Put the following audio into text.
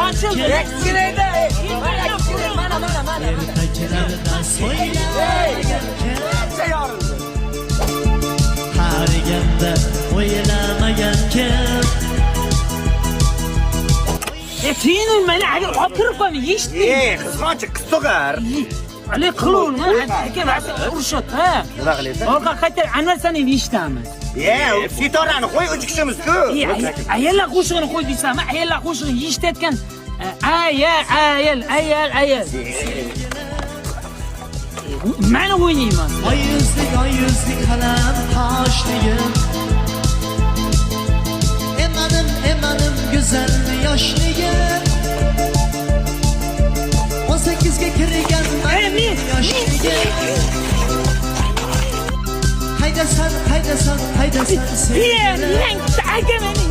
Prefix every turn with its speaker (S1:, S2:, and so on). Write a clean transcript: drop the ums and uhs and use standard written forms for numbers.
S1: Ochildi.
S2: Ekskireydi. Mana.
S3: Ertaklardan so'ylagan
S2: Qancha yorildi.
S3: Qariganda o'ylamagan kim
S1: Tiyinilmaydi, agar olib kirib qo'yma, eshitding.
S2: Xizmatchi qiz tug'ar.
S1: Ale qilaverma, aka basi urishadi, ha.
S2: Nima qilyapsan?
S1: Orqa qaytar, Anvar seni eshitamiz.
S2: Sitorani qo'y, 3 kishimiz-ku.
S1: Ayollar qo'shig'ini qo'y deysanmi? Ayollar qo'shig'ini eshitayotgan ayol. Meni o'ynayman.
S3: Oy yuzli qalam qoshligim Emanim go'zal yoshligim 18 ga kirgan yoshligim Haydasan sen
S1: Aka meni,